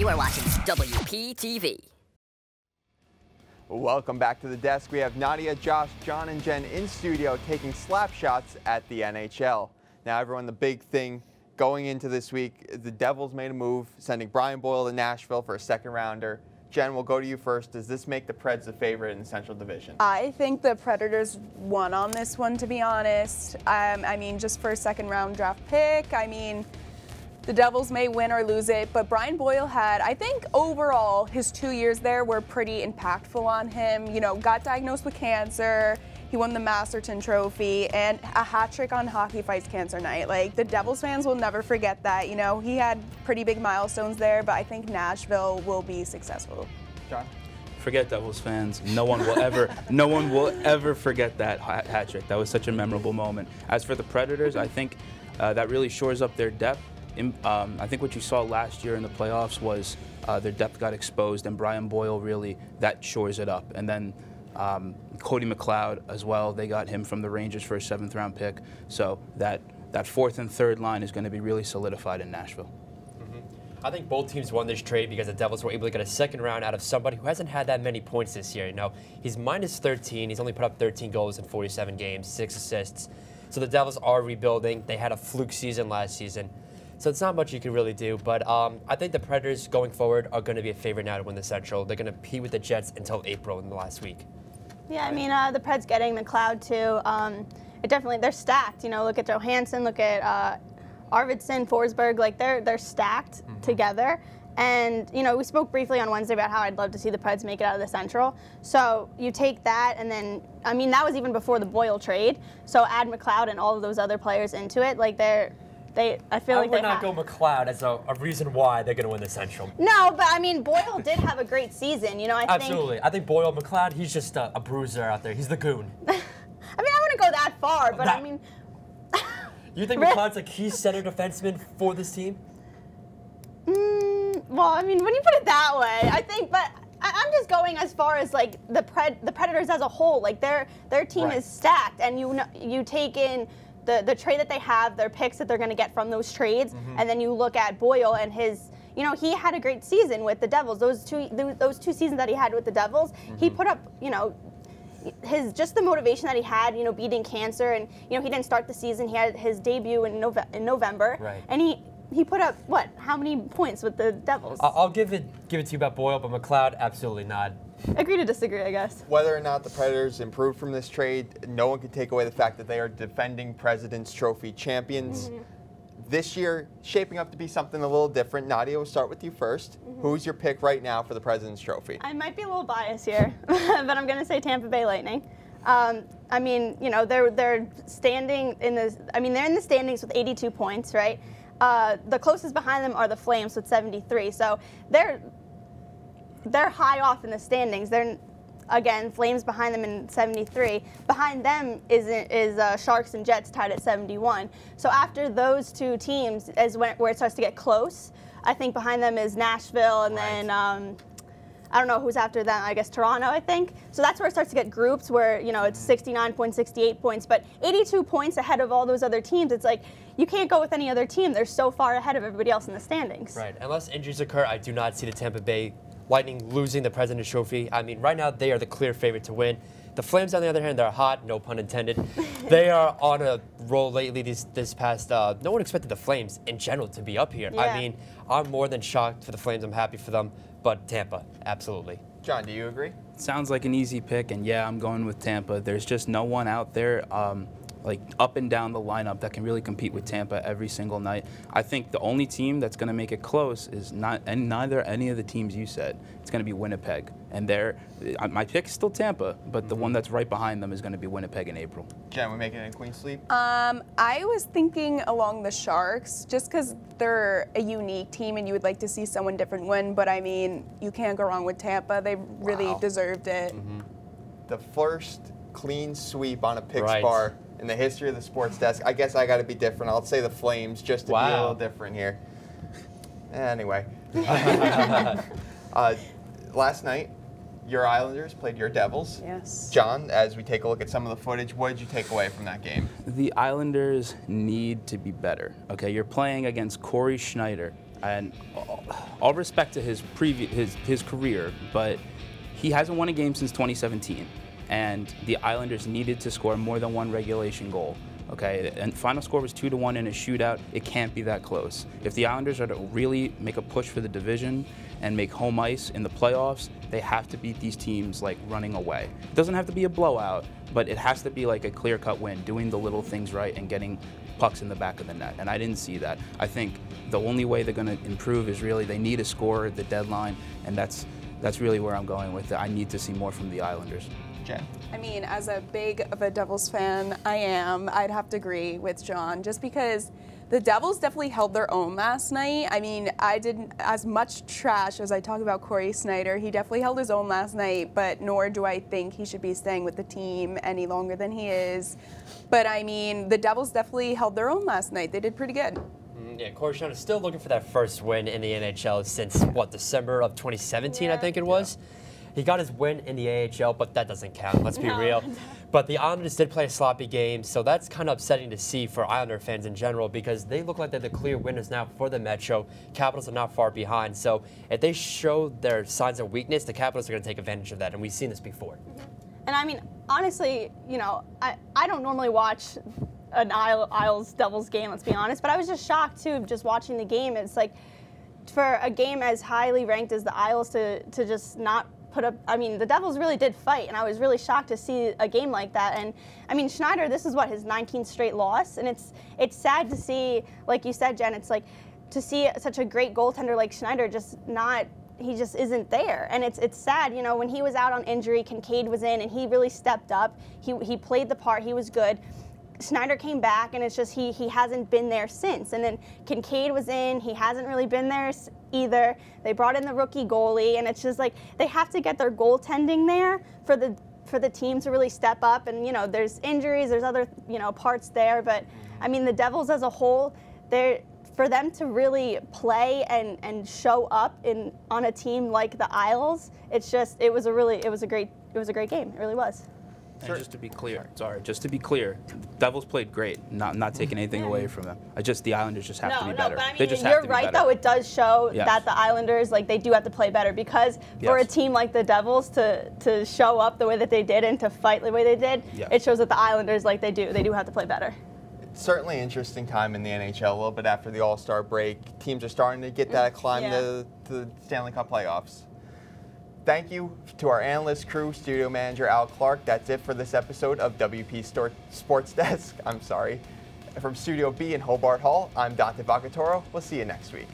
You are watching WPTV. Welcome back to the desk. We have Nadia, Josh, John, and Jen in studio taking slap shots at the NHL. Now, everyone, the big thing going into this week, the Devils made a move, sending Brian Boyle to Nashville for a second-rounder. Jen, we'll go to you first. Does this make the Preds the favorite in the Central Division? I think the Predators won on this one, to be honest. I mean, just for a second-round draft pick, I mean, the Devils may win or lose it, but Brian Boyle had, I think overall, his 2 years there were pretty impactful on him. You know, got diagnosed with cancer, he won the Masterton Trophy, and a hat trick on Hockey Fights Cancer Night. Like, the Devils fans will never forget that. You know, he had pretty big milestones there, but I think Nashville will be successful. John? Forget Devils fans. No one will ever forget that hat trick. That was such a memorable moment. As for the Predators, I think that really shores up their depth. I think what you saw last year in the playoffs was their depth got exposed, and Brian Boyle really, that shores it up. And then Cody McLeod as well, they got him from the Rangers for a 7th-round pick. So that fourth and third line is going to be really solidified in Nashville. I think both teams won this trade because the Devils were able to get a second round out of somebody who hasn't had that many points this year. You know, he's minus 13. He's only put up 13 goals in 47 games, 6 assists. So the Devils are rebuilding. They had a fluke season last season. So it's not much you can really do, but I think the Predators going forward are going to be a favorite now to win the Central. They're going to compete with the Jets until April in the last week. Yeah, I mean, the Preds getting McLeod too. It definitely, they're stacked. You know, look at Johansson, look at Arvidsson, Forsberg. Like they're stacked together. And you know, we spoke briefly on Wednesday about how I'd love to see the Preds make it out of the Central. So you take that, and then I mean that was even before the Boyle trade. So add McLeod and all of those other players into it. Like I feel like I would not go McLeod as a reason why they're going to win the Central. No, but I mean, Boyle did have a great season. You know, I think Boyle, McLeod, he's just a bruiser out there. He's the goon. I mean, I wouldn't go that far, but I mean. You think McLeod's a key center defenseman for this team? Well, I mean, when you put it that way, I think, but I'm just going as far as like the Predators as a whole. Like their team is stacked, and you take in the trade that they have, their picks that they're going to get from those trades, and then you look at Boyle and his, you know, he had a great season with the Devils. Those two seasons that he had with the Devils, he put up, you know, just the motivation that he had, you know, beating cancer, and you know, he didn't start the season. He had his debut in November, and he put up what? How many points with the Devils? I'll give it to you about Boyle, but McLeod, absolutely not. Agree to disagree, I guess. Whether or not the Predators improved from this trade, no one can take away the fact that they are defending President's Trophy champions. This year, shaping up to be something a little different. Nadia, we'll start with you first. Who's your pick right now for the President's Trophy? I might be a little biased here, but I'm going to say Tampa Bay Lightning. I mean, you know, they're standing in the. I mean, they're in the standings with 82 points, right? The closest behind them are the Flames with 73. So they're high off in the standings. They're, again, Flames behind them in 73. Behind them is Sharks and Jets tied at 71. So after those two teams is where it starts to get close. I think behind them is Nashville, and then I don't know who's after them. I guess Toronto, I think. So that's where it starts to get grouped, where you know it's 69 points, 68 points, but 82 points ahead of all those other teams. It's like you can't go with any other team. They're so far ahead of everybody else in the standings. Right. Unless injuries occur, I do not see the Tampa Bay Lightning losing the President's Trophy. I mean, right now they are the clear favorite to win. The Flames, on the other hand, they're hot, no pun intended. They are on a roll lately. This past, no one expected the Flames in general to be up here. Yeah. I mean, I'm more than shocked for the Flames. I'm happy for them, but Tampa, absolutely. John, do you agree? Sounds like an easy pick, and yeah, I'm going with Tampa. There's just no one out there like up and down the lineup that can really compete with Tampa every single night. I think the only team that's going to make it close is neither any of the teams you said. It's going to be Winnipeg, and my pick is still Tampa, but the one that's right behind them is going to be Winnipeg in April. Jen, we making it in Queen Sleep? I was thinking along the Sharks, just because they're a unique team and you would like to see someone different win, but I mean, you can't go wrong with Tampa. They really deserved it. The first clean sweep on a Picks bar in the history of the sports desk. I guess I got to be different. I'll say the Flames just to be a little different here. Anyway. Last night, your Islanders played your Devils. Yes. John, as we take a look at some of the footage, what did you take away from that game? The Islanders need to be better. Okay, you're playing against Corey Schneider, And all respect to his career, but he hasn't won a game since 2017, and the Islanders needed to score more than one regulation goal. Okay, and final score was 2-1 in a shootout. It can't be that close. If the Islanders are to really make a push for the division and make home ice in the playoffs, they have to beat these teams like running away. It doesn't have to be a blowout, but it has to be like a clear-cut win, doing the little things right and getting pucks in the back of the net. And I didn't see that. I think the only way they're going to improve is really they need a scorer at the deadline, and that's really where I'm going with it. I need to see more from the Islanders. Jen? I mean, as a big of a Devils fan I'd have to agree with John, just because the Devils definitely held their own last night. I mean, I didn't, as much trash as I talk about Corey Snyder, he definitely held his own last night, but nor do I think he should be staying with the team any longer than he is. But I mean, the Devils definitely held their own last night. They did pretty good. Yeah, Corey Snyder is still looking for that first win in the NHL since, what, December of 2017, I think it was? Yeah. He got his win in the AHL, but that doesn't count, let's be real. But the Islanders did play a sloppy game, so that's kind of upsetting to see for Islander fans in general because they look like they're the clear winners now for the Metro. Capitals are not far behind, so if they show their signs of weakness, the Capitals are going to take advantage of that, and we've seen this before. And I mean, honestly, you know, I don't normally watch an Isles Devils game, let's be honest, but I was just shocked, too, just watching the game. It's like, for a game as highly ranked as the Isles to just not put up, I mean, the Devils really did fight, and I was really shocked to see a game like that. And I mean, Schneider, this is what, his 19th straight loss, and it's sad to see, like you said, Jen, it's like to see such a great goaltender like Schneider he just isn't there. And it's sad, you know, when he was out on injury, Kincaid was in, and he really stepped up. He played the part, he was good. Schneider came back, and it's just he hasn't been there since. And then Kincaid was in, he hasn't really been there either. They brought in the rookie goalie, and it's just like they have to get their goaltending there for the team to really step up. And you know, there's injuries, there's other parts there, but I mean the Devils as a whole, for them to really play and show up on a team like the Isles, it was a great game. It really was. And just to be clear, Devils played great, not taking anything away from them. The Islanders just have to be better. But I mean, you're right, though. It does show that the Islanders, they do have to play better because for a team like the Devils to show up the way that they did and to fight the way they did, it shows that the Islanders, they do have to play better. Certainly interesting time in the NHL, a little bit after the All-Star break. Teams are starting to get that climb to the Stanley Cup playoffs. Thank you to our analyst crew, studio manager Al Clarke. That's it for this episode of WP Sports Desk. From Studio B in Hobart Hall, I'm Dante Vocaturo. We'll see you next week.